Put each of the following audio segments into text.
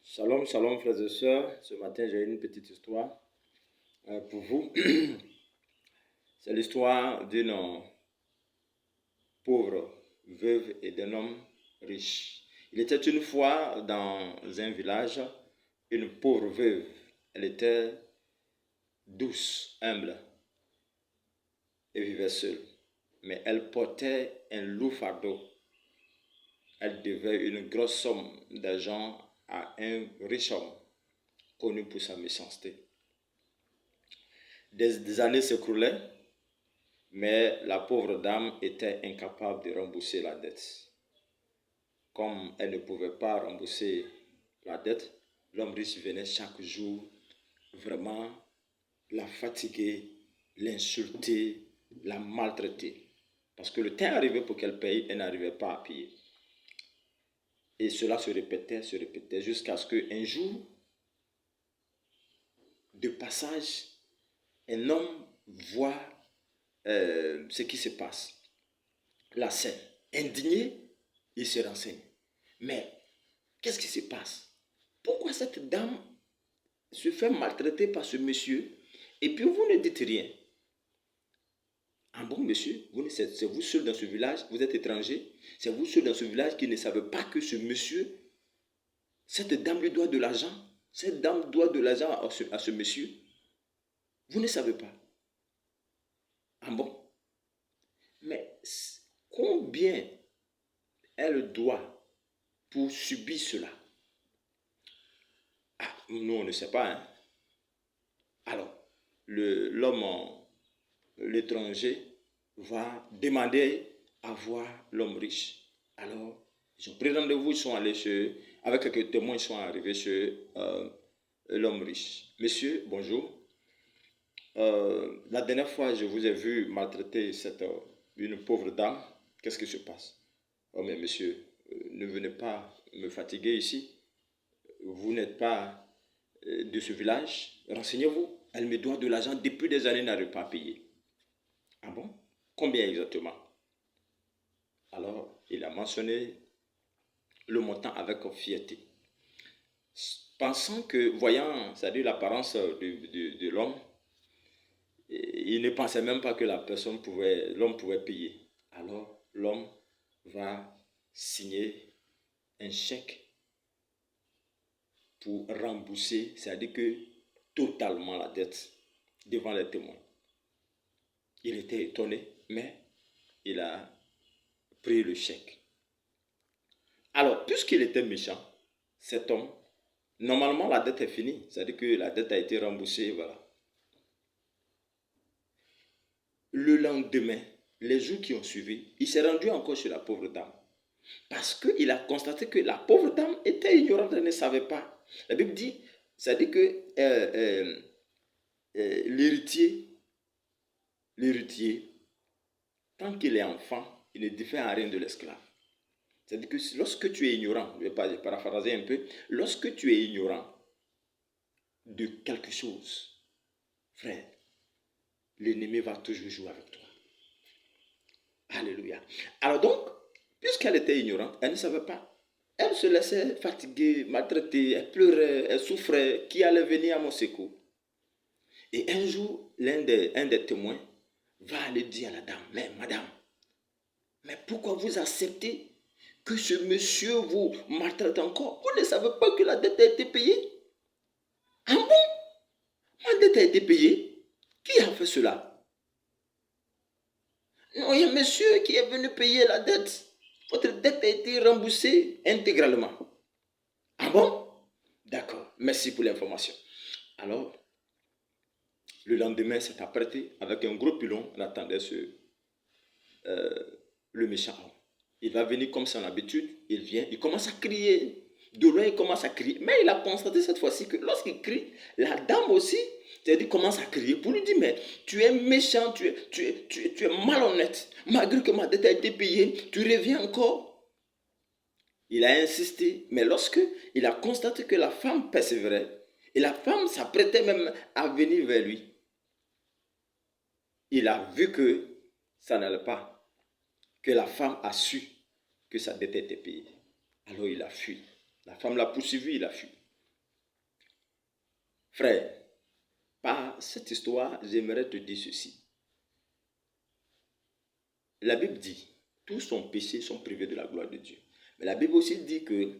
Shalom, shalom frères et sœurs. Ce matin, j'ai une petite histoire pour vous. C'est l'histoire d'une pauvre veuve et d'un homme riche. Il était une fois dans un village une pauvre veuve. Elle était douce, humble et vivait seule. Mais elle portait un lourd fardeau. Elle devait une grosse somme d'argent à un riche homme connu pour sa méchanceté. Des années s'écoulaient, mais la pauvre dame était incapable de rembourser la dette. Comme elle ne pouvait pas rembourser la dette, l'homme riche venait chaque jour vraiment la fatiguer, l'insulter, la maltraiter. Parce que le temps arrivait pour qu'elle paye, elle n'arrivait pas à payer. Et cela se répétait, jusqu'à ce qu'un jour, de passage, un homme voit ce qui se passe, la scène. Indigné, il se renseigne. Mais qu'est-ce qui se passe? Pourquoi cette dame se fait maltraiter par ce monsieur et puis vous ne dites rien? Ah bon, monsieur, c'est vous seul dans ce village, vous êtes étranger, c'est vous seul dans ce village qui ne savez pas que ce monsieur, cette dame lui doit de l'argent, cette dame doit de l'argent à ce monsieur. Vous ne savez pas. Ah bon? Mais combien elle doit pour subir cela? Ah, nous, on ne sait pas. Hein? Alors, l'étranger va demander à voir l'homme riche. Alors, ils ont pris rendez-vous, ils sont allés avec quelques témoins, ils sont arrivés chez l'homme riche. Monsieur, bonjour. La dernière fois, je vous ai vu maltraiter une pauvre dame. Qu'est-ce qui se passe? Oh, mais monsieur, ne venez pas me fatiguer ici. Vous n'êtes pas de ce village. Renseignez-vous. Elle me doit de l'argent depuis des années, n'arrive pas à payer. Ah bon? Combien exactement? Alors, il a mentionné le montant avec fierté. Pensant que, voyant, c'est-à-dire l'apparence de l'homme, il ne pensait même pas que l'homme pouvait payer. Alors, l'homme va signer un chèque pour rembourser, c'est-à-dire que totalement la dette devant les témoins. Il était étonné, mais il a pris le chèque. Alors, puisqu'il était méchant, cet homme, normalement la dette est finie, c'est-à-dire que la dette a été remboursée, voilà. Le lendemain, les jours qui ont suivi, il s'est rendu encore chez la pauvre dame. Parce qu'il a constaté que la pauvre dame était ignorante, elle ne savait pas. La Bible dit, ça dit que l'héritier, tant qu'il est enfant, il ne diffère en rien de l'esclave. C'est-à-dire que lorsque tu es ignorant, je vais paraphraser un peu, lorsque tu es ignorant de quelque chose, frère, l'ennemi va toujours jouer avec toi. Alléluia. Alors donc, puisqu'elle était ignorante, elle ne savait pas. Elle se laissait fatiguer, maltraiter, elle pleurait, elle souffrait, qui allait venir à mon secours. Et un jour, un des témoins va aller dire à la dame, mais madame, mais pourquoi vous acceptez que ce monsieur vous maltraite encore? Vous ne savez pas que la dette a été payée? Ah bon? Ma dette a été payée? Qui a fait cela? Non, il y a un monsieur qui est venu payer la dette. Votre dette a été remboursée intégralement. Ah bon? D'accord, merci pour l'information. Alors, le lendemain s'est apprêté avec un gros pilon, on attendait le méchant homme. Il va venir comme son habitude, il vient, il commence à crier. De loin, il commence à crier. Mais il a constaté cette fois-ci que lorsqu'il crie, la dame aussi, c'est-à-dire commence à crier pour lui dire, mais tu es méchant, tu es malhonnête. Malgré que ma dette a été payée, tu reviens encore. Il a insisté, mais lorsque il a constaté que la femme persévérait, et la femme s'apprêtait même à venir vers lui, il a vu que ça n'allait pas, que la femme a su que sa dette était payée. Alors il a fui. La femme l'a poursuivi, il a fui. Frère, par cette histoire, j'aimerais te dire ceci. La Bible dit, tous sont péchés, sont privés de la gloire de Dieu. Mais la Bible aussi dit que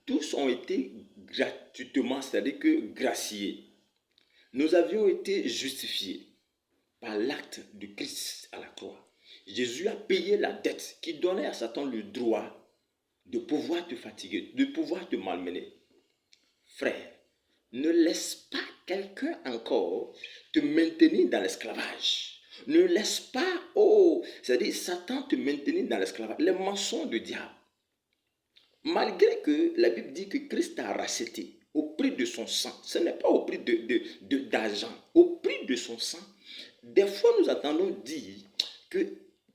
tous ont été gratuitement, c'est-à-dire que graciés. Nous avions été justifiés par l'acte de Christ à la croix. Jésus a payé la dette qui donnait à Satan le droit de pouvoir te fatiguer, de pouvoir te malmener. Frère, ne laisse pas quelqu'un encore te maintenir dans l'esclavage. Ne laisse pas, c'est-à-dire Satan te maintenir dans l'esclavage. Les mensonges du diable. Malgré que la Bible dit que Christ a racheté au prix de son sang, ce n'est pas au prix d'argent, au prix de son sang. Des fois, nous entendons dire que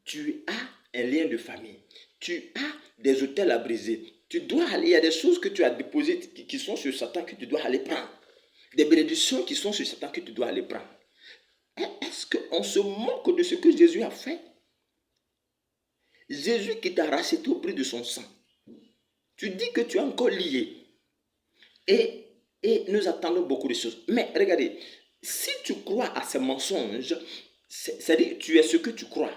tu as un lien de famille, tu as des hôtels à briser, tu dois aller, il y a des choses que tu as déposées qui sont sur Satan que tu dois aller prendre, des bénédictions qui sont sur Satan que tu dois aller prendre. Est-ce qu'on se moque de ce que Jésus a fait? Jésus qui t'a racheté au prix de son sang. Tu dis que tu es encore lié. Et nous attendons beaucoup de choses. Mais regardez, si tu crois à ces mensonges, c'est-à-dire tu es ce que tu crois.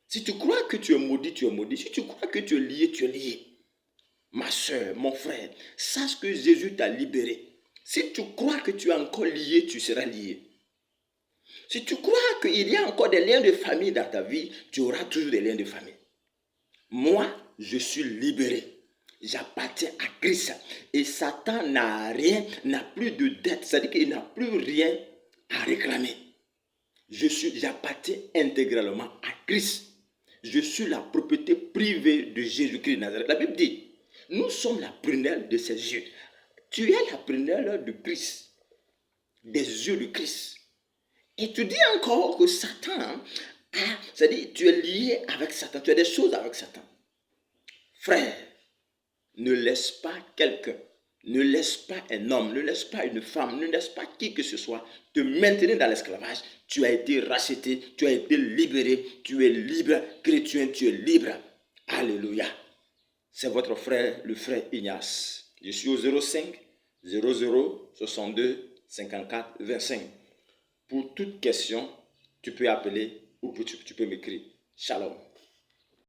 Si tu crois que tu es maudit, tu es maudit. Si tu crois que tu es lié, tu es lié. Ma soeur, mon frère, sache que Jésus t'a libéré. Si tu crois que tu es encore lié, tu seras lié. Si tu crois qu'il y a encore des liens de famille dans ta vie, tu auras toujours des liens de famille. Moi, je suis libéré. J'appartiens à Christ. Et Satan n'a rien, n'a plus de dette. C'est-à-dire qu'il n'a plus rien à réclamer. J'appartiens intégralement à Christ. Je suis la propriété privée de Jésus-Christ de Nazareth. La Bible dit, nous sommes la prunelle de ses yeux. Tu es la prunelle de Christ, des yeux de Christ. Et tu dis encore que Satan, c'est-à-dire tu es lié avec Satan, tu as des choses avec Satan. Frère, ne laisse pas quelqu'un, ne laisse pas un homme, ne laisse pas une femme, ne laisse pas qui que ce soit te maintenir dans l'esclavage. Tu as été racheté, tu as été libéré, tu es libre, chrétien, tu es libre. Alléluia. C'est votre frère, le frère Ignace. Je suis au 05 00 62 54 25. Pour toute question, tu peux appeler ou tu peux m'écrire. Shalom.